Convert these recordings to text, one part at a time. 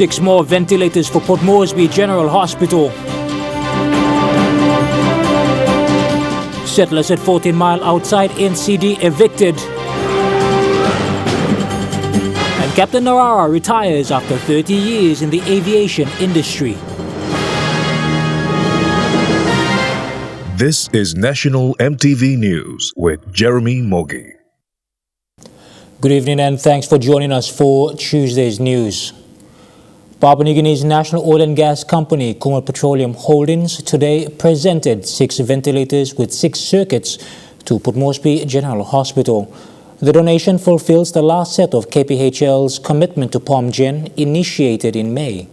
6 more ventilators for Port Moresby General Hospital. Settlers at 14 Mile outside NCD evicted. And Captain Narara retires after 30 years in the aviation industry. This is National EMTV News with Jeremy Mogi. Good evening and thanks for joining us for Tuesday's news. Papua New Guinea's national oil and gas company, Kumul Petroleum Holdings, today presented 6 ventilators with 6 circuits to Port Moresby General Hospital. The donation fulfills the last set of KPHL's commitment to POMGen initiated in May.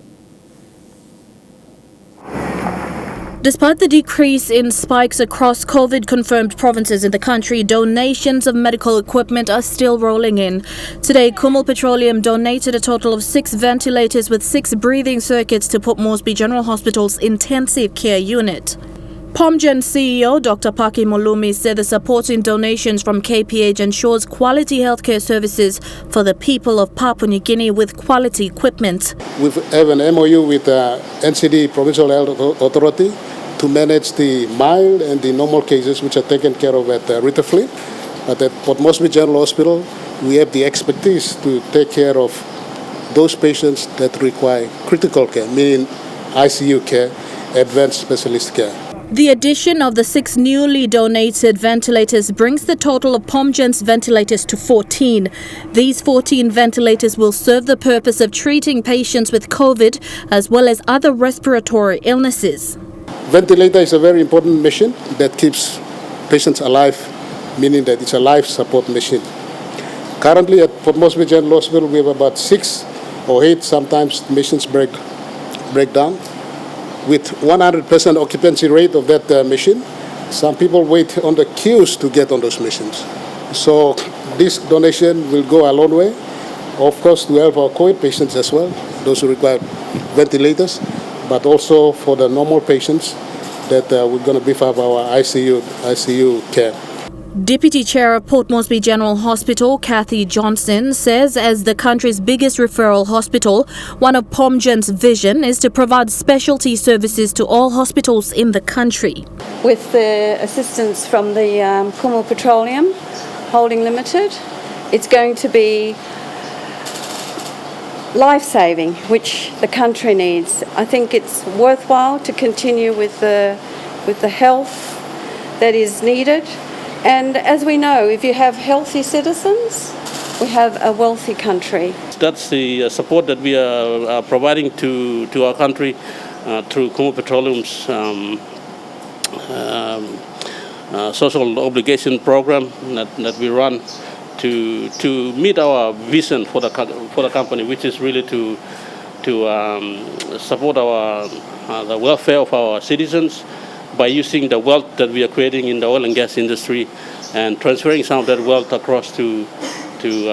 Despite the decrease in spikes across COVID-confirmed provinces in the country, donations of medical equipment are still rolling in. Today, Kumul Petroleum donated a total of 6 ventilators with 6 breathing circuits to Port Moresby General Hospital's intensive care unit. POMGen CEO Dr. Paki Molumi said the support in donations from KPH ensures quality healthcare services for the people of Papua New Guinea with quality equipment. We have an MOU with NCD Provincial Health Authority to manage the mild and the normal cases which are taken care of at Ritterfleet. But at Port Moresby General Hospital, we have the expertise to take care of those patients that require critical care, meaning ICU care, advanced specialist care. The addition of the 6 newly donated ventilators brings the total of POMGen's ventilators to 14. These 14 ventilators will serve the purpose of treating patients with COVID as well as other respiratory illnesses. Ventilator is a very important machine that keeps patients alive, meaning that it's a life support machine. Currently at Port Moresby General Hospital, we have about 6 or 8 sometimes machines break down. With 100% occupancy rate of that machine, some people wait on the queues to get on those machines. So this donation will go a long way, of course, to help our COVID patients as well, those who require ventilators, but also for the normal patients that we're going to beef up our ICU care. Deputy Chair of Port Moresby General Hospital, Kathy Johnson, says as the country's biggest referral hospital, one of POMGen's vision is to provide specialty services to all hospitals in the country. With the assistance from the Kumul Petroleum Holding Limited, it's going to be life-saving, which the country needs. I think it's worthwhile to continue with the health that is needed. And as we know, if you have healthy citizens, we have a wealthy country. That's the support that we are providing to our country through Kumul Petroleum's social obligation program that we run to meet our vision for the company, which is really to support the welfare of our citizens by using the wealth that we are creating in the oil and gas industry and transferring some of that wealth across to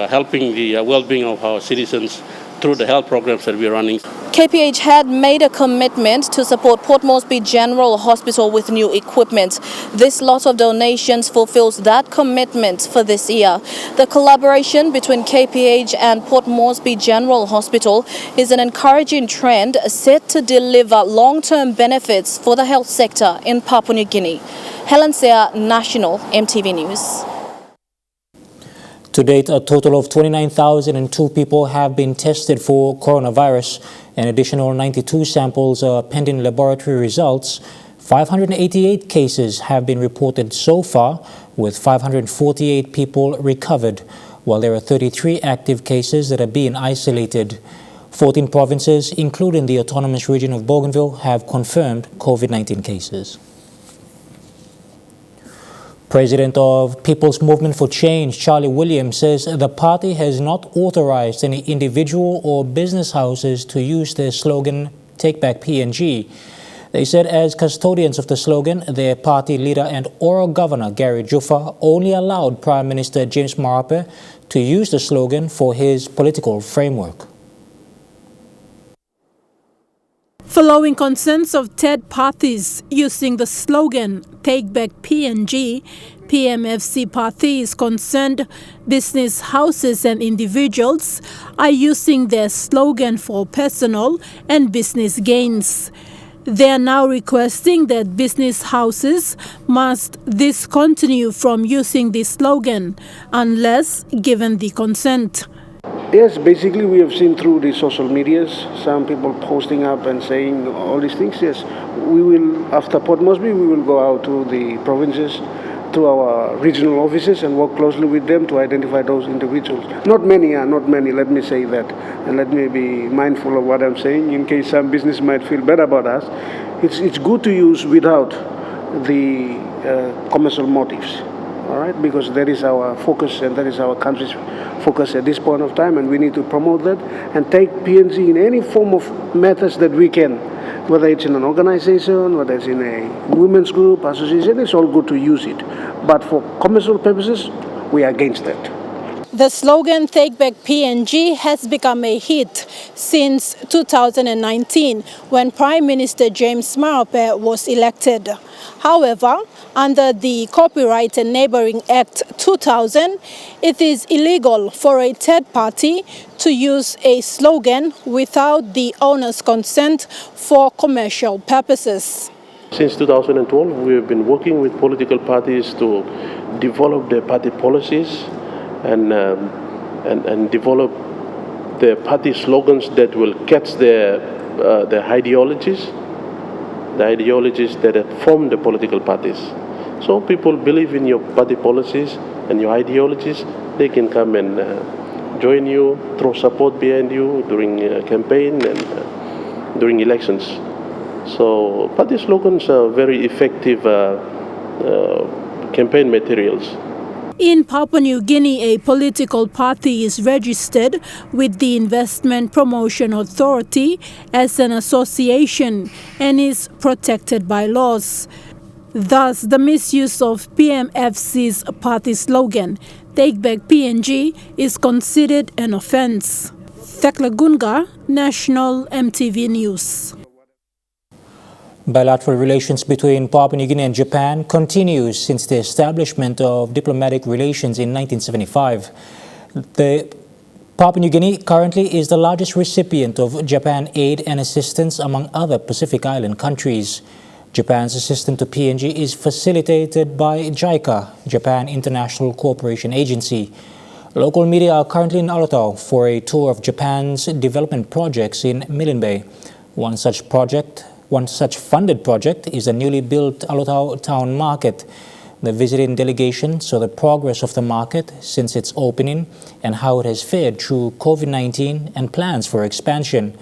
helping the well-being of our citizens through the health programs that we are running. KPH had made a commitment to support Port Moresby General Hospital with new equipment. This lot of donations fulfills that commitment for this year. The collaboration between KPH and Port Moresby General Hospital is an encouraging trend set to deliver long-term benefits for the health sector in Papua New Guinea. Helen Sea, National EMTV News. To date, a total of 29,002 people have been tested for coronavirus. An additional 92 samples are pending laboratory results. 588 cases have been reported so far, with 548 people recovered, while there are 33 active cases that are being isolated. 14 provinces, including the autonomous region of Bougainville, have confirmed COVID-19 cases. President of People's Movement for Change, Charlie Williams, says the party has not authorized any individual or business houses to use their slogan, Take Back PNG. They said as custodians of the slogan, their party leader and Oro Governor Gary Juffa only allowed Prime Minister James Marape to use the slogan for his political framework. Following concerns of third parties using the slogan Take Back PNG, PMFC party is concerned, business houses and individuals are using their slogan for personal and business gains. They are now requesting that business houses must discontinue from using this slogan unless given the consent. Yes, basically we have seen through the social medias, some people posting up and saying all these things. Yes, we will, after Port Moresby, we will go out to the provinces, to our regional offices and work closely with them to identify those individuals. Not many, let me say that. And let me be mindful of what I'm saying in case some business might feel bad about us. It's good to use without the commercial motives. All right, because that is our focus and that is our country's focus at this point of time, and we need to promote that and take PNG in any form of methods that we can, whether it's in an organization, whether it's in a women's group, association, it's all good to use it. But for commercial purposes, we are against that. The slogan Take Back PNG has become a hit since 2019 when Prime Minister James Marape was elected. However, under the Copyright and Neighbouring Act 2000, it is illegal for a third party to use a slogan without the owner's consent for commercial purposes. Since 2012, we have been working with political parties to develop their party policies and develop the party slogans that will catch their ideologies, the ideologies that form the political parties. So people believe in your party policies and your ideologies, they can come and join you, throw support behind you during campaign and during elections. So party slogans are very effective campaign materials. In Papua New Guinea, a political party is registered with the Investment Promotion Authority as an association and is protected by laws. Thus, the misuse of PMFC's party slogan, Take Back PNG, is considered an offence. Thekla Gunga, National EMTV News. Bilateral relations between Papua New Guinea and Japan continues since the establishment of diplomatic relations in 1975. Papua New Guinea currently is the largest recipient of Japan aid and assistance among other Pacific Island countries. Japan's assistance to PNG is facilitated by JICA, Japan International Cooperation Agency. Local media are currently in Alotau for a tour of Japan's development projects in Milne Bay. One such funded project is the newly built Alotau Town Market. The visiting delegation saw the progress of the market since its opening and how it has fared through COVID-19 and plans for expansion.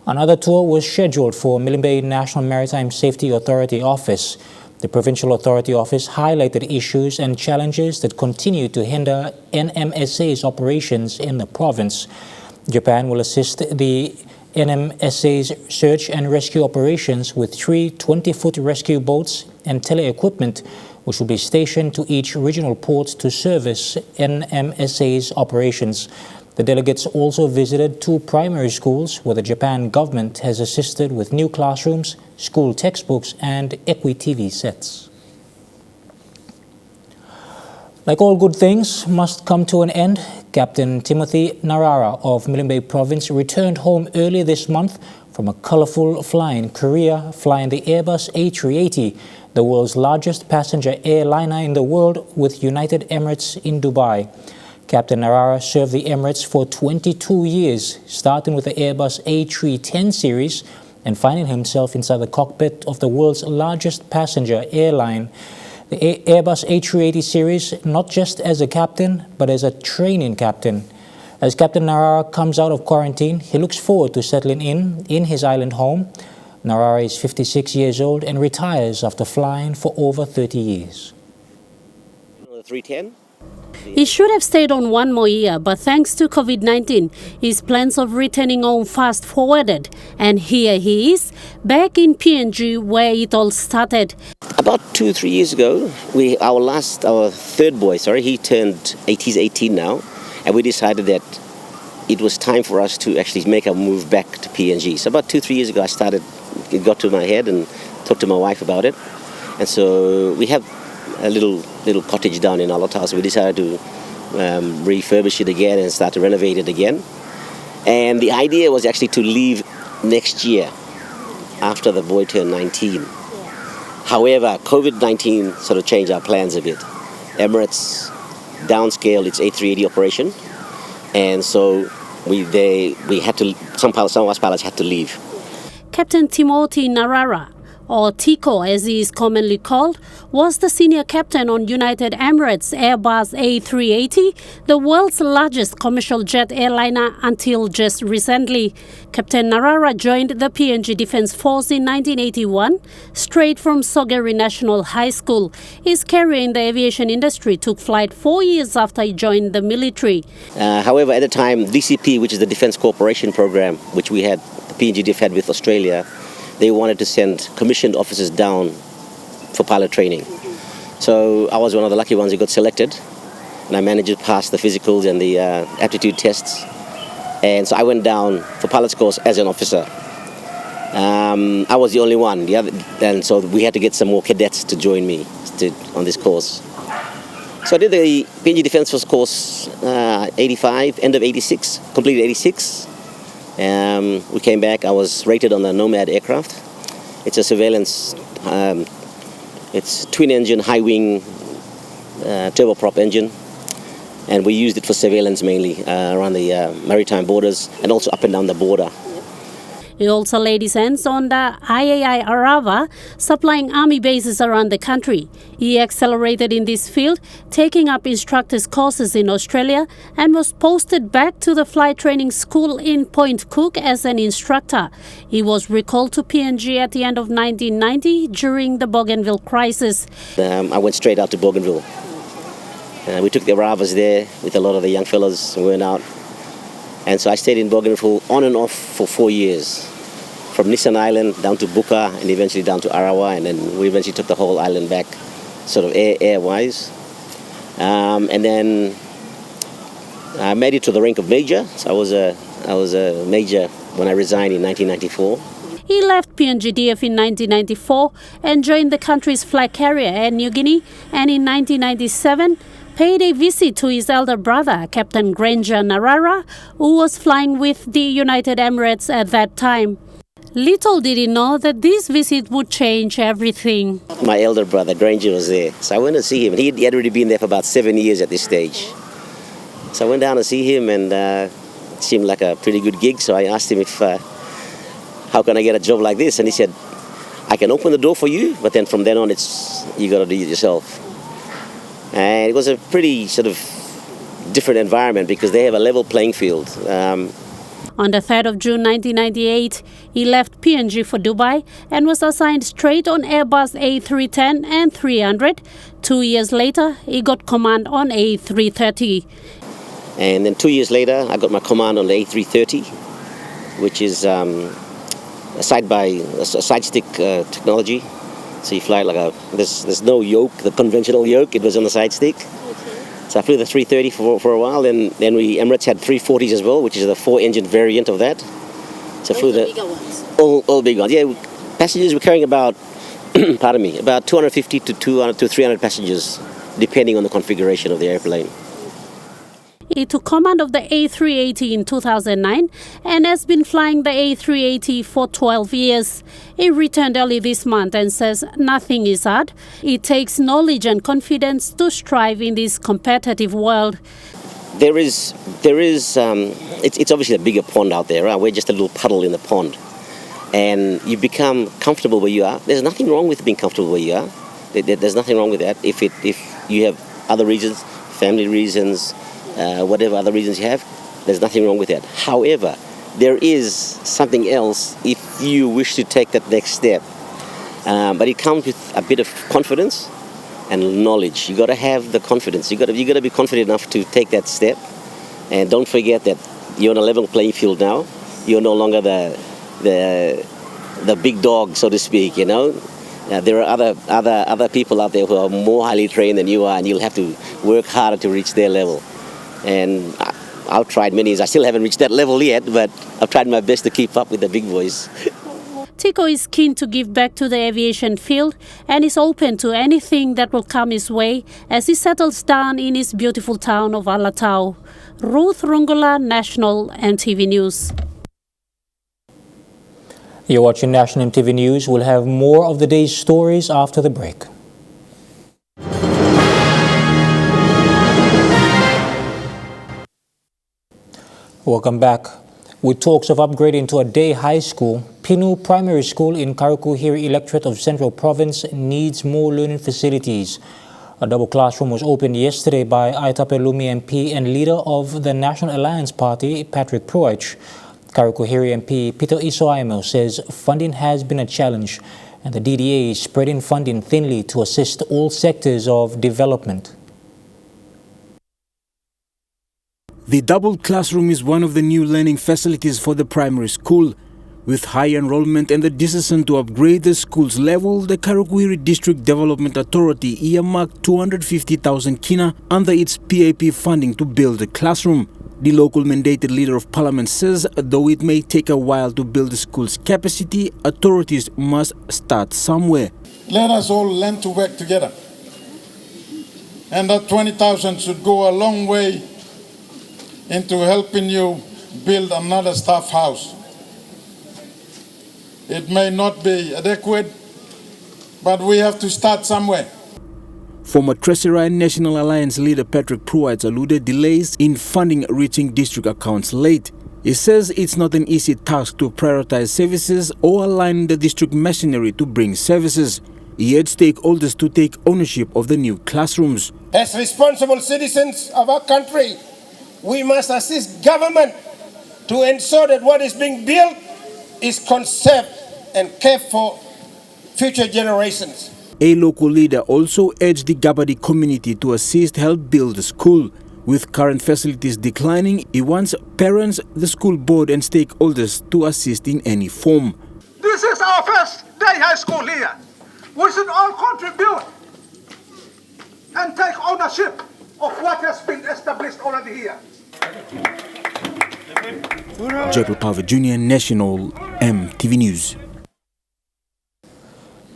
Another tour was scheduled for Milne Bay National Maritime Safety Authority Office. The Provincial Authority Office highlighted issues and challenges that continue to hinder NMSA's operations in the province. Japan will assist the NMSA's search and rescue operations with 3 20-foot rescue boats and tele-equipment, which will be stationed to each regional port to service NMSA's operations. The delegates also visited 2 primary schools where the Japan government has assisted with new classrooms, school textbooks, and EMTV sets. Like all good things must come to an end, Captain Timothy Narara of Milne Bay Province returned home early this month from a colorful fly in Korea, flying the Airbus A380, the world's largest passenger airliner in the world, with United Emirates in Dubai. Captain Narara served the Emirates for 22 years, starting with the Airbus A310 series and finding himself inside the cockpit of the world's largest passenger airline. The Airbus A380 series, not just as a captain, but as a training captain. As Captain Narara comes out of quarantine, he looks forward to settling in his island home. Narara is 56 years old and retires after flying for over 30 years. The 310? He should have stayed on 1 more year, but thanks to COVID-19, his plans of returning home fast forwarded. And here he is, back in PNG where it all started. About 2-3 years ago, our third boy, he turned 18 now, and we decided that it was time for us to actually make a move back to PNG. So about 2-3 years ago, it got to my head and talked to my wife about it. And so we have a little little cottage down in Alotau, so we decided to refurbish it again and start to renovate it again. And the idea was actually to leave next year after the boy turned 19. However, COVID-19 sort of changed our plans a bit. Emirates downscaled its A380 operation, and so we had to, some of us pilots had to leave. Captain Timothy Narara, or Tico as he is commonly called, was the senior captain on United Emirates Airbus A380, the world's largest commercial jet airliner until just recently. Captain Narara joined the PNG Defence Force in 1981, straight from Sogeri National High School. His career in the aviation industry took flight 4 years after he joined the military. However, at the time, DCP, which is the Defence Cooperation Program, which we had, the PNG DIF had with Australia, they wanted to send commissioned officers down for pilot training. So I was one of the lucky ones who got selected, and I managed to pass the physicals and the aptitude tests. And so I went down for pilot's course as an officer. I was the only one, and so we had to get some more cadets to join me on this course. So I did the PNG Defence Force course 85, end of 86, completed 86. We came back. I was rated on the Nomad aircraft. It's a surveillance, it's twin-engine, high-wing turboprop engine, and we used it for surveillance mainly around the maritime borders and also up and down the border. He also laid his hands on the IAI Arava, supplying army bases around the country. He accelerated in this field, taking up instructor's courses in Australia, and was posted back to the flight training school in Point Cook as an instructor. He was recalled to PNG at the end of 1990 during the Bougainville crisis. I went straight out to Bougainville. We took the Aravas there with a lot of the young fellas and went out. And so I stayed in Bougainville on and off for 4 years, from Nissan Island down to Buka and eventually down to Arawa, and then we eventually took the whole island back, sort of air-wise. And then I made it to the rank of major. So I was a major when I resigned in 1994. He left PNGDF in 1994 and joined the country's flag carrier at New Guinea, and in 1997 paid a visit to his elder brother, Captain Granger Narara, who was flying with the United Emirates at that time. Little did he know that this visit would change everything. My elder brother, Granger, was there. So I went to see him. He had already been there for about 7 years at this stage. So I went down to see him, and it seemed like a pretty good gig. So I asked him how can I get a job like this? And he said, I can open the door for you, but then from then on, you got to do it yourself. And it was a pretty sort of different environment because they have a level playing field. On the 3rd of June 1998, he left PNG for Dubai and was assigned straight on Airbus A310 and 300. 2 years later, he got command on A330. And then 2 years later, I got my command on the A330, which is a side stick technology. So you fly like there's no yoke, the conventional yoke, it was on the side stick. So I flew the 330 for a while, and then Emirates had 340s as well, which is the 4-engine variant of that. So I flew the bigger ones. All big ones. Yeah, passengers were carrying about, pardon me, about 250 to 200 to 300 passengers, depending on the configuration of the airplane. He took command of the A380 in 2009 and has been flying the A380 for 12 years. He returned early this month and says nothing is hard. It takes knowledge and confidence to strive in this competitive world. It's obviously a bigger pond out there, right? We're just a little puddle in the pond. And you become comfortable where you are. There's nothing wrong with being comfortable where you are. There's nothing wrong with that. If you have other reasons, family reasons, whatever other reasons you have, there's nothing wrong with that. However, there is something else if you wish to take that next step. But it comes with a bit of confidence and knowledge. You got to have the confidence. You got to be confident enough to take that step. And don't forget that you're on a level playing field now. You're no longer the big dog, so to speak. You know, there are other people out there who are more highly trained than you are, and you'll have to work harder to reach their level. And I've tried many. I still haven't reached that level yet, but I've tried my best to keep up with the big boys. Tico is keen to give back to the aviation field and is open to anything that will come his way as he settles down in his beautiful town of Alatau. Ruth Rungola, National EMTV News. You're watching National EMTV News. We'll have more of the day's stories after the break. Welcome back. With talks of upgrading to a day high school, Pinu Primary School in Karukuhiri Electorate of Central Province needs more learning facilities. A double classroom was opened yesterday by Aitapelumi MP and leader of the National Alliance Party, Patrick Pruich. Karukuhiri MP Peter Isoaimo says funding has been a challenge and the DDA is spreading funding thinly to assist all sectors of development. The double classroom is one of the new learning facilities for the primary school. With high enrollment and the decision to upgrade the school's level, the Karukuhiri District Development Authority earmarked 250,000 kina under its PAP funding to build the classroom. The local mandated leader of parliament says though it may take a while to build the school's capacity, authorities must start somewhere. Let us all learn to work together. And that 20,000 should go a long way into helping you build another staff house. It may not be adequate, but we have to start somewhere. Former Treasurer and National Alliance leader Patrick Pruich alluded delays in funding reaching district accounts late. He says it's not an easy task to prioritize services or align the district machinery to bring services. He urged stakeholders to take ownership of the new classrooms. As responsible citizens of our country, we must assist government to ensure that what is being built is conserved and kept for future generations. A local leader also urged the Gabadi community to assist help build the school. With current facilities declining, he wants parents, the school board and stakeholders to assist in any form. This is our first day high school here. We should all contribute and take ownership of what has been established already here. Jacob Pavel Jr., National EMTV News.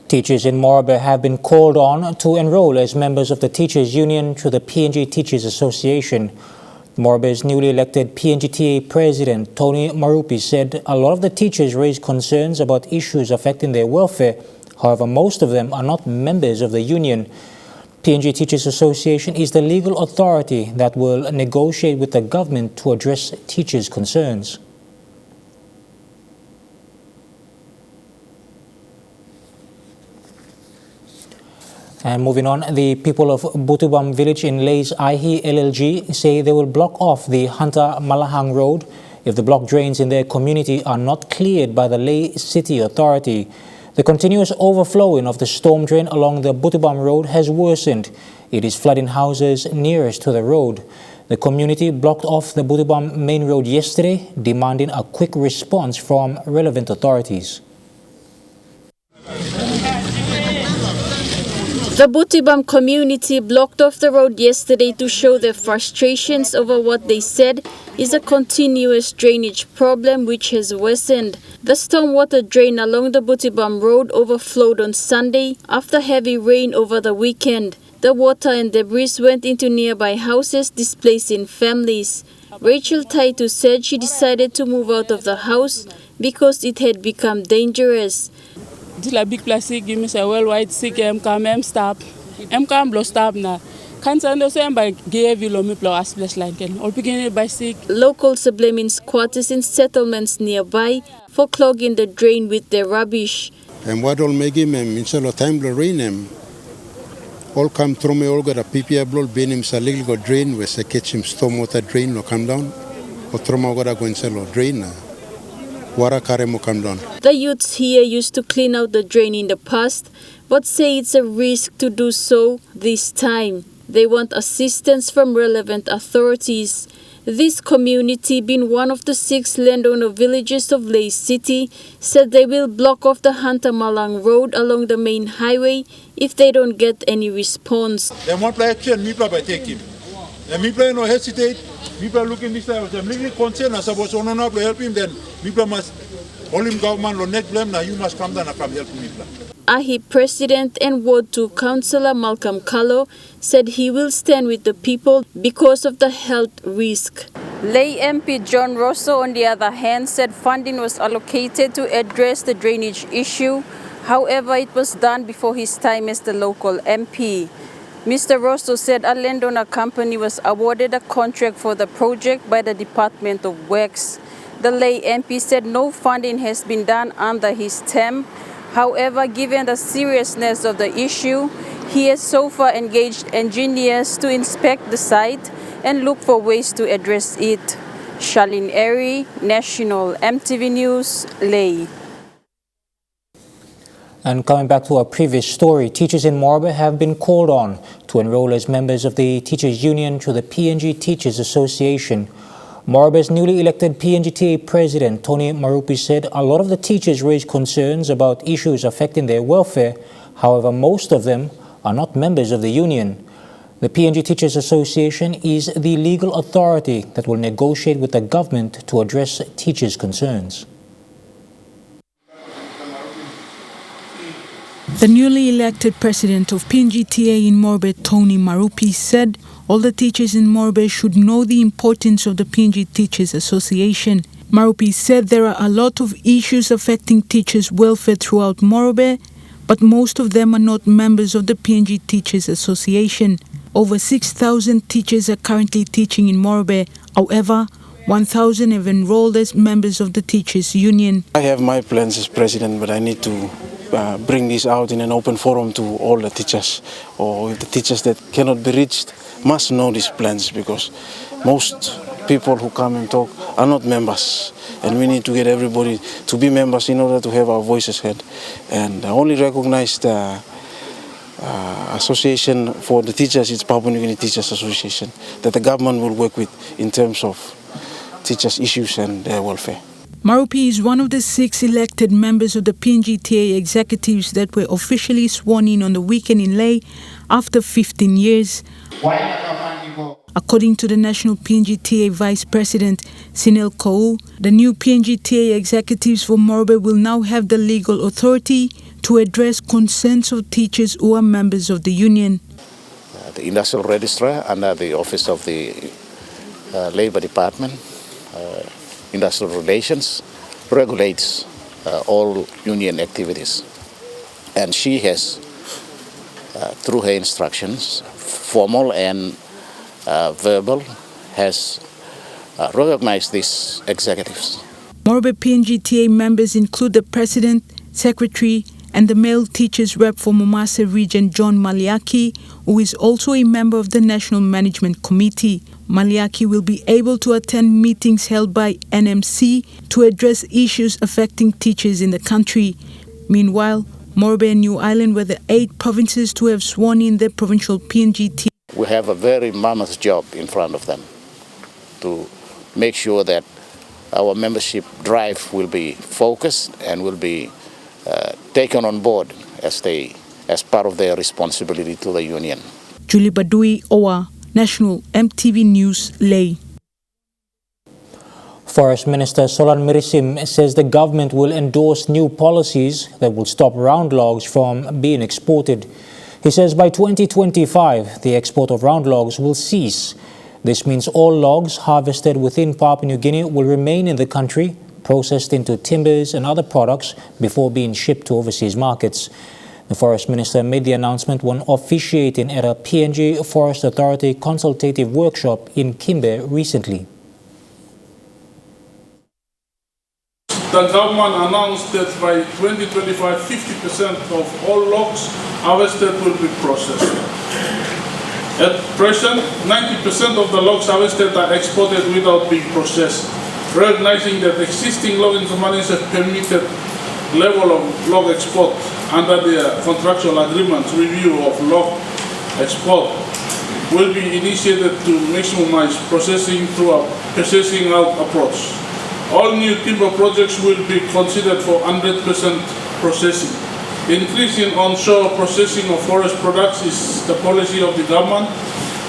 Teachers in Moresby have been called on to enroll as members of the Teachers Union through the PNG Teachers Association. Moresby's newly elected PNGTA President Tony Marupi said a lot of the teachers raised concerns about issues affecting their welfare. However, most of them are not members of the union. PNG Teachers Association is the legal authority that will negotiate with the government to address teachers' concerns. And moving on, the people of Butubam village in Lays Aihi LLG say they will block off the Hunter Malahang Road if the block drains in their community are not cleared by the Lay City Authority. The continuous overflowing of the storm drain along the Butubam Road has worsened. It is flooding houses nearest to the road. The community blocked off the Butubam main road yesterday, demanding a quick response from relevant authorities. The Butibam community blocked off the road yesterday to show their frustrations over what they said is a continuous drainage problem which has worsened. The stormwater drain along the Butibam road overflowed on Sunday after heavy rain over the weekend. The water and debris went into nearby houses, displacing families. Rachel Taitu said she decided to move out of the house because it had become dangerous. La big plastic give me a worldwide sick MCAM stop. MCAM blow stop na. Cancer no say by give you me blow as splash line can all begin by sick. Locals are blaming squatters in settlements nearby for clogging the drain with their rubbish. And what all make him instead of time to rain him. All come through me all got a PPA blow bin him sa legal drain where se catch him stormwater drain no come down. Or trauma got go inside or drain. The youths here used to clean out the drain in the past, but say it's a risk to do so this time. They want assistance from relevant authorities. This community, being one of the 6 landowner villages of Lay City, said they will block off the Hunter Malang Road along the main highway if they don't get any response. They want to action, me by take him. And me no hesitate. People looking this time, I'm really concerned as I was on to help him, then people must All him government lo net blame na you must come down and come help me. AHI President and Ward 2 Councillor Malcolm Kallo said he will stand with the people because of the health risk. Lay MP John Rosso, on the other hand, said funding was allocated to address the drainage issue. However, it was done before his time as the local MP. Mr. Rosso said a landowner company was awarded a contract for the project by the Department of Works. The Lay MP said no funding has been done under his term. However, given the seriousness of the issue, he has so far engaged engineers to inspect the site and look for ways to address it. Charlene Airy, National EMTV News, Lay. And coming back to our previous story, teachers in Moresby have been called on to enroll as members of the Teachers Union to the PNG Teachers Association. Moresby's newly elected PNGTA President Tony Marupi said a lot of the teachers raised concerns about issues affecting their welfare. However, most of them are not members of the union. The PNG Teachers Association is the legal authority that will negotiate with the government to address teachers' concerns. The newly elected president of PNGTA in Moresby, Tony Marupi, said all the teachers in Moresby should know the importance of the PNG Teachers Association. Marupi said there are a lot of issues affecting teachers' welfare throughout Moresby, but most of them are not members of the PNG Teachers Association. Over 6,000 teachers are currently teaching in Moresby. However, 1,000 have enrolled as members of the Teachers Union. I have my plans as president, but I need to bring this out in an open forum to all the teachers, or the teachers that cannot be reached must know these plans, because most people who come and talk are not members, and we need to get everybody to be members in order to have our voices heard. And the only recognized association for the teachers is Papua New Guinea Teachers Association, that the government will work with in terms of teachers' issues and their welfare. Marupi is one of the 6 elected members of the PNGTA executives that were officially sworn in on the weekend in Lay after 15 years. According to the National PNGTA Vice President, Sinel Kou, the new PNGTA executives for Moresby will now have the legal authority to address concerns of teachers who are members of the union. The Industrial Registrar under the Office of the Labour Department, Industrial Relations, regulates all union activities. And she has, through her instructions, formal and verbal, has recognized these executives. Moresby PNGTA members include the President, Secretary, and the male teachers rep for Momase region, John Maliaki, who is also a member of the National Management Committee. Maliaki will be able to attend meetings held by NMC to address issues affecting teachers in the country. Meanwhile, Moresby and New Ireland were the 8 provinces to have sworn in their provincial PNGT. We have a very mammoth job in front of them to make sure that our membership drive will be focused and will be taken on board as part of their responsibility to the union. Julie Badui, Owa, National EMTV News, Lay. Forest Minister Solan Mirisim says the government will endorse new policies that will stop round logs from being exported. He says by 2025, the export of round logs will cease. This means all logs harvested within Papua New Guinea will remain in the country, processed into timbers and other products before being shipped to overseas markets. The Forest Minister made the announcement when officiating at a PNG Forest Authority consultative workshop in Kimbe recently. The government announced that by 2025, 50% of all logs harvested will be processed. At present, 90% of the logs harvested are exported without being processed, recognizing that existing logging companies have permitted level of log export under their contractual agreements. Review of log export will be initiated to maximize processing through a processing out approach. All new timber projects will be considered for 100% processing. Increasing onshore processing of forest products is the policy of the government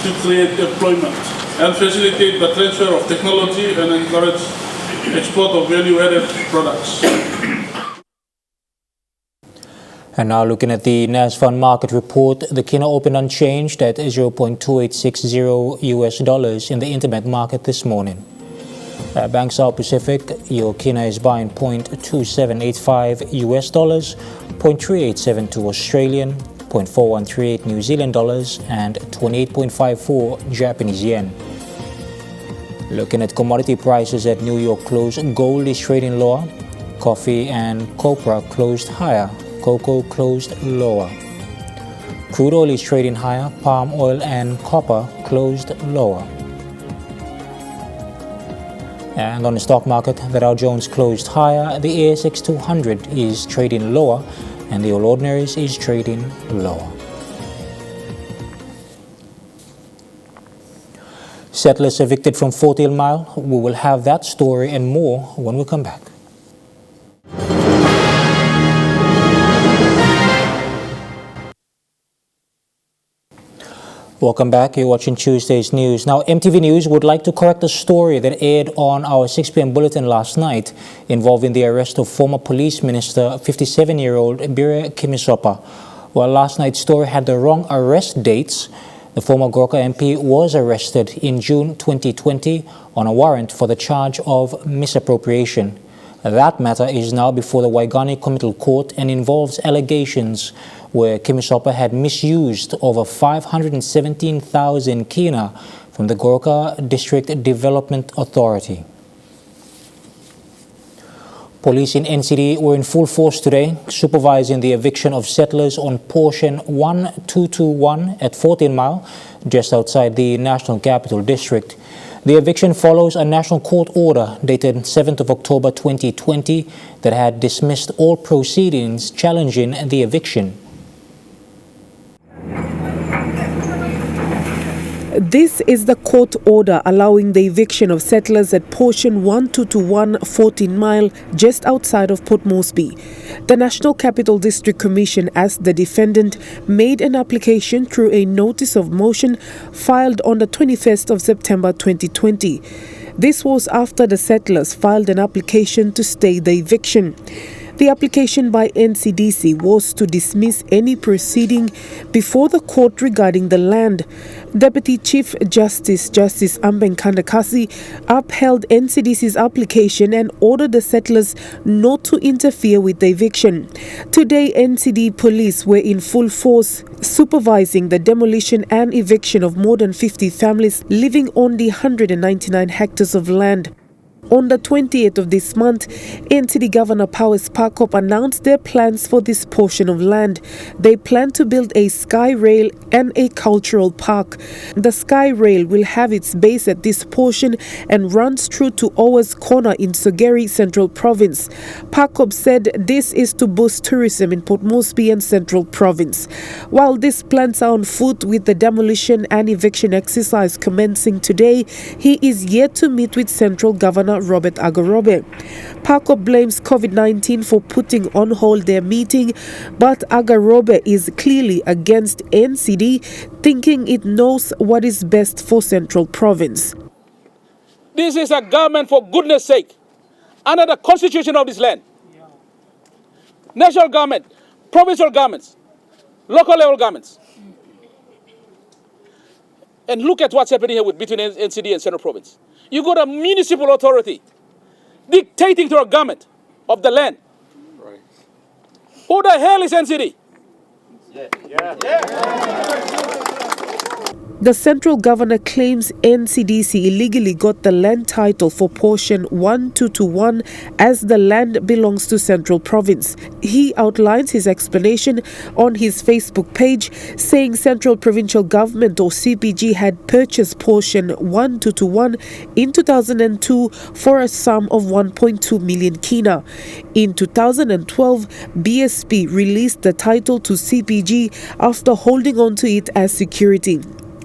to create employment and facilitate the transfer of technology and encourage export of value-added products. And now looking at the NASFund market report, the kina opened unchanged at $0.2860 US in the interbank market this morning. Bank South Pacific, your kina is buying $0.2785 US, $0.3872 Australian, $0.4138 New Zealand dollars, and 28.54 Japanese yen. Looking at commodity prices at New York close, gold is trading lower, coffee and copra closed higher, cocoa closed lower. Crude oil is trading higher, palm oil and copper closed lower. And on the stock market, the Dow Jones closed higher, the ASX 200 is trading lower, and the All Ordinaries is trading lower. Settlers evicted from 40 Mile. We will have that story and more when we come back. Welcome back. You're watching Tuesday's News. Now, EMTV News would like to correct a story that aired on our 6 p.m. bulletin last night involving the arrest of former police minister, 57-year-old Bire Kimisopa. While last night's story had the wrong arrest dates, the former Goroka MP was arrested in June 2020 on a warrant for the charge of misappropriation. That matter is now before the Waigani Committal Court and involves allegations where Kimisopa had misused over 517,000 kina from the Goroka District Development Authority. Police in NCD were in full force today, supervising the eviction of settlers on portion 1221 at 14 Mile, just outside the National Capital District. The eviction follows a national court order dated 7th of October 2020 that had dismissed all proceedings challenging the eviction. This is the court order allowing the eviction of settlers at portion 1221 14 Mile just outside of Port Moresby. The National Capital District Commission, as the defendant, made an application through a notice of motion filed on the 21st of September 2020. This was after the settlers filed an application to stay the eviction. The application by NCDC was to dismiss any proceeding before the court regarding the land. Deputy Chief Justice Ambenkandakasi upheld NCDC's application and ordered the settlers not to interfere with the eviction. Today, NCD police were in full force supervising the demolition and eviction of more than 50 families living on the 199 hectares of land. On the 28th of this month, NCD Governor Powers Pakop announced their plans for this portion of land. They plan to build a sky rail and a cultural park. The sky rail will have its base at this portion and runs through to Owa's Corner in Sogeri Central Province. Pakop said this is to boost tourism in Port Moresby and Central Province. While these plans are on foot with the demolition and eviction exercise commencing today, he is yet to meet with Central Governor Robert Agarobe. Pakop blames COVID-19 for putting on hold their meeting, but Agarobe is clearly against NCD, thinking it knows what is best for Central Province. This is a government, for goodness sake, under the constitution of this land. National government, provincial governments, local level governments. And look at what's happening here between NCD and Central Province. You got a municipal authority dictating to a government of the land. Right. Who the hell is NCD? The central governor claims NCDC illegally got the land title for portion 1221 as the land belongs to Central Province. He outlines his explanation on his Facebook page, saying Central Provincial Government or CPG had purchased portion 1221 in 2002 for a sum of 1.2 million kina. In 2012, BSP released the title to CPG after holding on to it as security.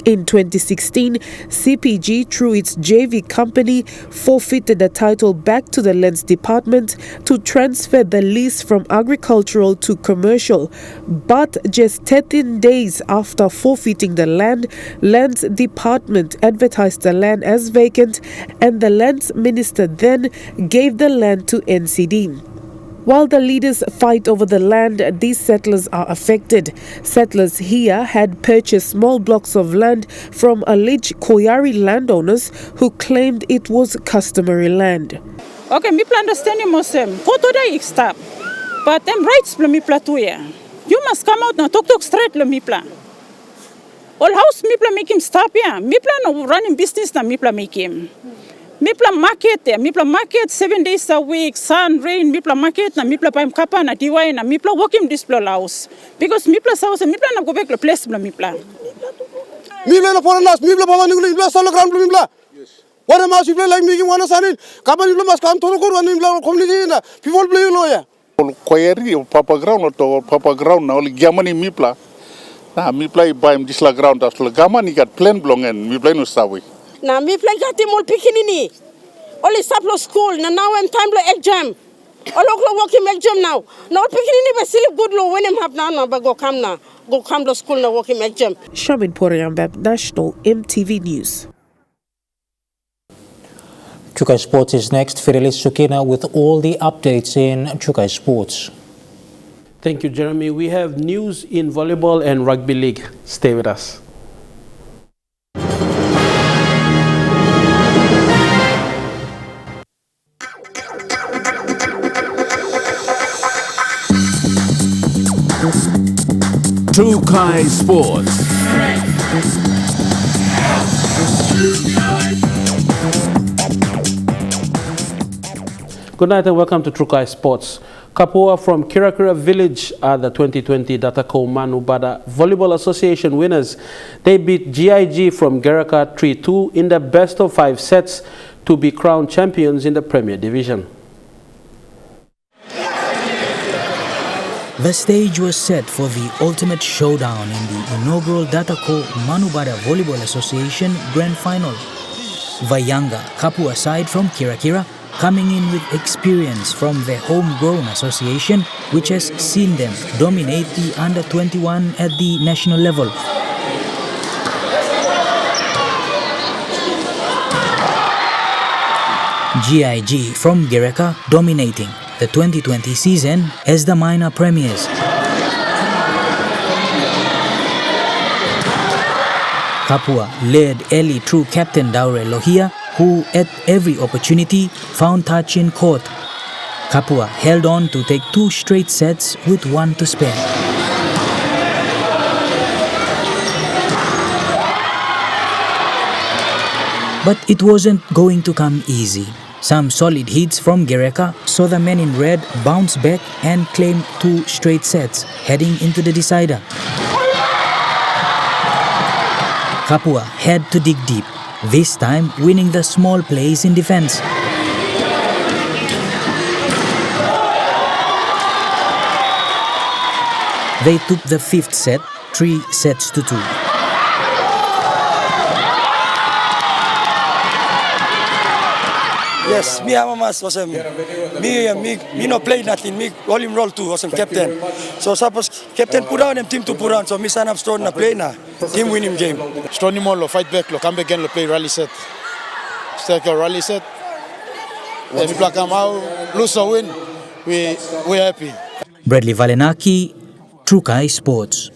In 2016, CPG, through its JV company, forfeited the title back to the Lands Department to transfer the lease from agricultural to commercial. But just 13 days after forfeiting the land, Lands Department advertised the land as vacant, and the Lands Minister then gave the land to NCD. While the leaders fight over the land, these settlers are affected. Settlers here had purchased small blocks of land from alleged Koyari landowners who claimed it was customary land. Okay, me understand you must koto da ik stop. But them rights me too. You must come out now talk straight me plan. All house me make him stop here. Me plan running business na me make him. Mipla market there, mipla market 7 days a week, sun, rain, mipla market na mipla paim kapa na diwai na mipla working display house. Because mipla house, mipla na go back the place bla mipla. Mipla na foreign house, mipla papa ninguli mipla solo ground bla mipla. What am I mipla like making one sanin? Kapa mipla mas kam tolo kor wani mipla community na people play no ya. Koyeri papa ground to papa ground na oli gamani mipla. Na mipla ibaim disla ground after gamani got plan blong and mipla no sawi. Na mi plan kati mol pikinini. Only saplo school na now and time lo exam. Olo klo working exam now. Na pikinini be silip good lo when him have na ba go come lo school na working exam. Shamin Porayambab, National EMTV News. Chukai Sports is next. Fidelis Sukina with all the updates in Chukai Sports. Thank you, Jeremy. We have news in volleyball and rugby league. Stay with us. Chukai Sports. Good night and welcome to Chukai Sports. Papua from Kirakira Village are the 2020 Datako Manubada Volleyball Association winners. They beat GIG from Geraka 3-2 in the best of 5 sets to be crowned champions in the Premier Division. The stage was set for the ultimate showdown in the inaugural Datako Manubada Volleyball Association Grand Final. Vayanga, Papua side from Kirakira, coming in with experience from the homegrown association, which has seen them dominate the under-21 at the national level. GIG from Gereka dominating the 2020 season as the minor premiers. Papua led early through captain Daure Lohia, who at every opportunity found touch in court. Papua held on to take 2 straight sets with 1 to spare. But it wasn't going to come easy. Some solid hits from Gereka saw the men in red bounce back and claim 2 straight sets, heading into the decider. Papua had to dig deep, this time winning the small plays in defense. They took the 5th set, 3 sets to 2. Yes, me Hamamas was me no play nothing. Me all him roll too was captain. So suppose captain put down and team to put on. So me sign up strong na play na team win him game. Strong him all fight back. Come back again. Play rally set. Start a rally set. Then we come out, lose or win. We're happy. Bradley Valenaki, Chukai Sports.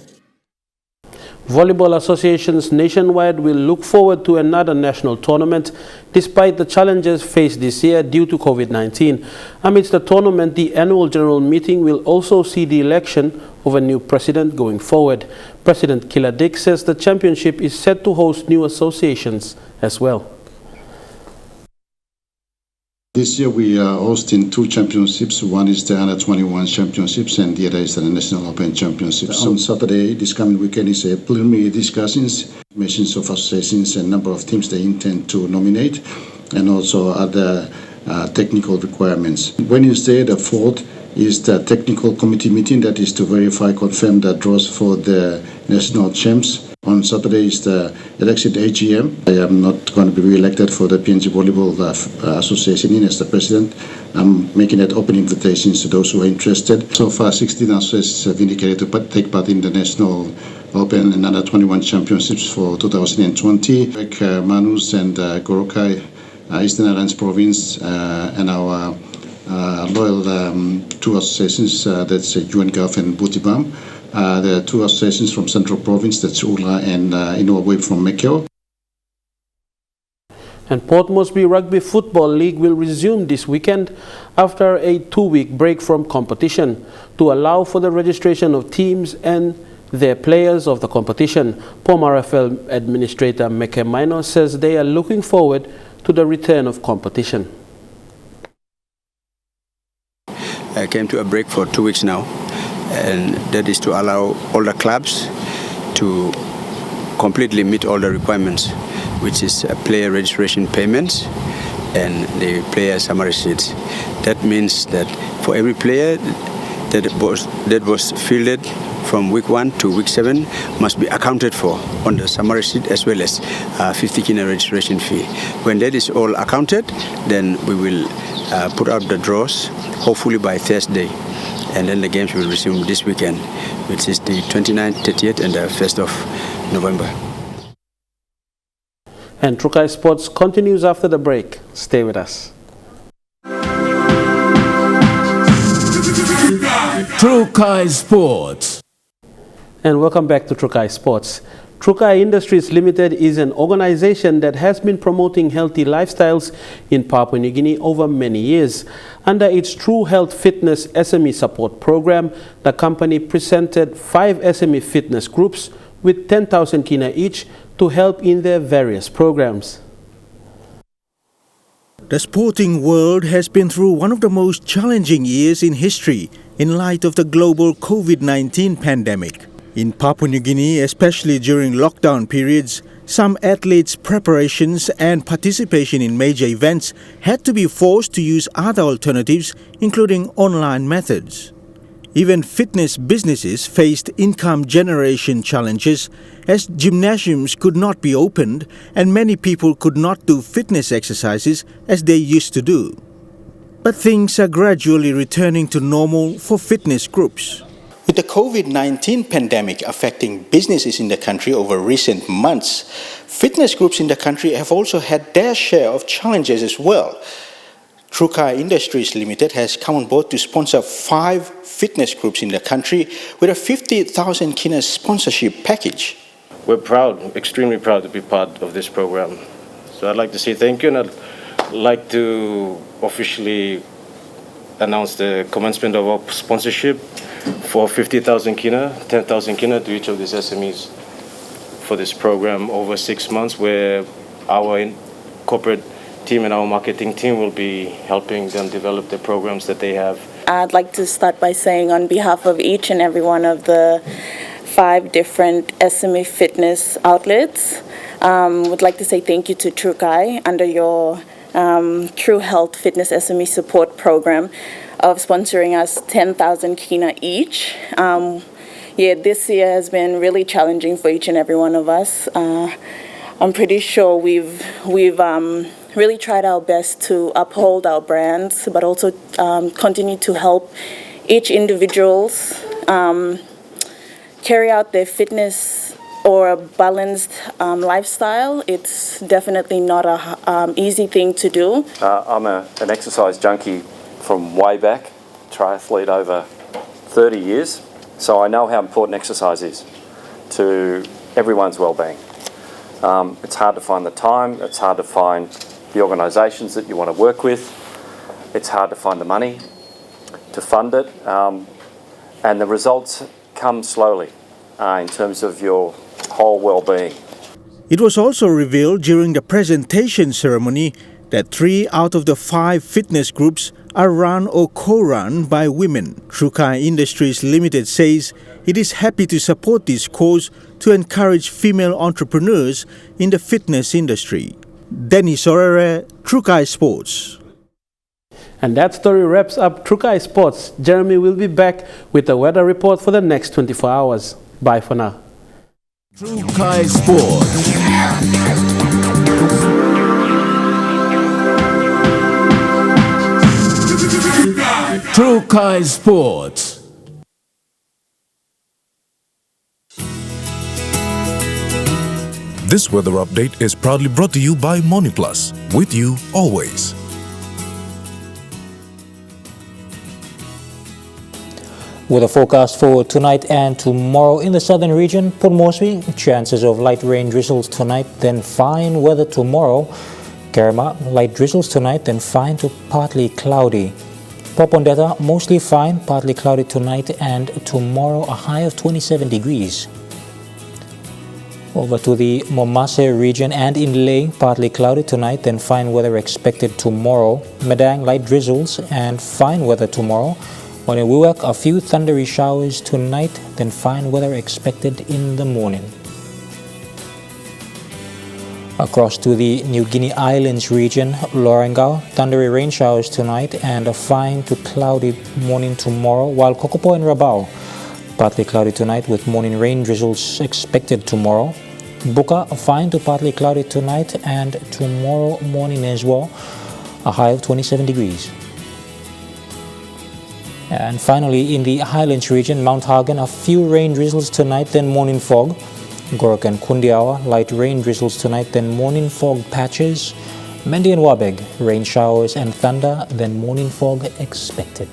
Volleyball associations nationwide will look forward to another national tournament despite the challenges faced this year due to COVID-19. Amidst the tournament, the annual general meeting will also see the election of a new president going forward. President Killa Dick says the championship is set to host new associations as well. This year we are hosting 2 championships. One is the Under-21 championships and the other is the National Open Championships. On Saturday, this coming weekend, is a preliminary discussions, mentions of associations and number of teams they intend to nominate, and also other technical requirements. Wednesday, the 4th, is the technical committee meeting that is to verify, confirm the draws for the national champs. On Saturday is the election AGM. I am not going to be re-elected for the PNG Volleyball Association as the president. I'm making that open invitations to those who are interested. So far, 16 associations have indicated to take part in the National Open and Under 21 Championships for 2020. Like Manus and Gorokai, Eastern Islands Province, and our loyal two associations, that's UNGAF and Butibam. There are two associations from Central Province, that's Ula and Inouye from Mekeo. And Port Moresby Rugby Football League will resume this weekend after a 2-week break from competition to allow for the registration of teams and their players of the competition. POMRFL Administrator Meke Minor says they are looking forward to the return of competition. I came to a break for 2 weeks now, and that is to allow all the clubs to completely meet all the requirements, which is player registration payments and the player summary sheets. That means that for every player that was fielded from week 1 to week 7 must be accounted for on the summary sheet, as well as 50 kina registration fee. When that is all accounted, then we will put out the draws, hopefully by Thursday. And then the games will resume this weekend, which is the 29th, 30th, and the 1st of November. And Trukai Sports continues after the break. Stay with us. Trukai Sports. And welcome back to Trukai Sports. Trukai Industries Limited is an organization that has been promoting healthy lifestyles in Papua New Guinea over many years. Under its True Health Fitness SME support program, the company presented 5 SME fitness groups with 10,000 kina each to help in their various programs. The sporting world has been through one of the most challenging years in history in light of the global COVID-19 pandemic. In Papua New Guinea, especially during lockdown periods, some athletes' preparations and participation in major events had to be forced to use other alternatives, including online methods. Even fitness businesses faced income generation challenges as gymnasiums could not be opened and many people could not do fitness exercises as they used to do. But things are gradually returning to normal for fitness groups. With the COVID-19 pandemic affecting businesses in the country over recent months, fitness groups in the country have also had their share of challenges as well. Trukai Industries Limited has come on board to sponsor 5 fitness groups in the country with a 50,000 kina sponsorship package. We're proud, extremely proud to be part of this program. So I'd like to say thank you, and I'd like to officially announce the commencement of our sponsorship for 50,000 kina, 10,000 kina to each of these SMEs for this program over 6 months, where our corporate team and our marketing team will be helping them develop the programs that they have. I'd like to start by saying on behalf of each and every one of the 5 different SME fitness outlets, would like to say thank you to Trukai under your True Health Fitness SME support program of sponsoring us 10,000 kina each. This year has been really challenging for each and every one of us. I'm pretty sure we've really tried our best to uphold our brands, but also continue to help each individuals carry out their fitness or a balanced lifestyle. It's definitely not an easy thing to do. I'm an exercise junkie from way back, triathlete over 30 years, so I know how important exercise is to everyone's well-being. It's hard to find the time, it's hard to find the organisations that you want to work with, it's hard to find the money to fund it, and the results come slowly in terms of your whole well-being. It was also revealed during the presentation ceremony that 3 out of the 5 fitness groups are run or co-run by women. Trukai Industries Limited says it is happy to support this cause to encourage female entrepreneurs in the fitness industry. Dennis Orere, Trukai Sports. And that story wraps up Trukai Sports. Jeremy will be back with a weather report for the next 24 hours. Bye for now. Trukai Sports. Trukai Sports. This weather update is proudly brought to you by MoniPlus, with you always. With a forecast for tonight and tomorrow in the southern region, Port Moresby, chances of light rain drizzles tonight, then fine weather tomorrow. Kerema, light drizzles tonight, then fine to partly cloudy. Papua, mostly fine, partly cloudy tonight and tomorrow, a high of 27 degrees. Over to the Momase region and Inlay, partly cloudy tonight, then fine weather expected tomorrow. Medang, light drizzles and fine weather tomorrow. While in Wewak, a few thundery showers tonight, then fine weather expected in the morning. Across to the New Guinea Islands region, Lorengau, thundery rain showers tonight and a fine to cloudy morning tomorrow, while Kokopo and Rabao, partly cloudy tonight with morning rain drizzles expected tomorrow. Buka, a fine to partly cloudy tonight and tomorrow morning as well, a high of 27 degrees. And finally, in the Highlands region, Mount Hagen, a few rain drizzles tonight, then morning fog. Gorok and Kundiawa, light rain drizzles tonight, then morning fog patches. Mendi and Wabeg, rain showers and thunder, then morning fog expected.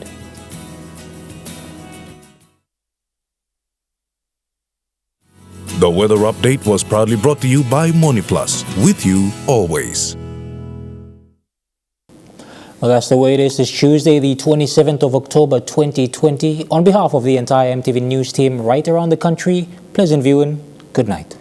The weather update was proudly brought to you by MoniPlus, with you always. Well, that's the way it is. It's Tuesday, the 27th of October, 2020. On behalf of the entire EMTV News team right around the country, pleasant viewing. Good night.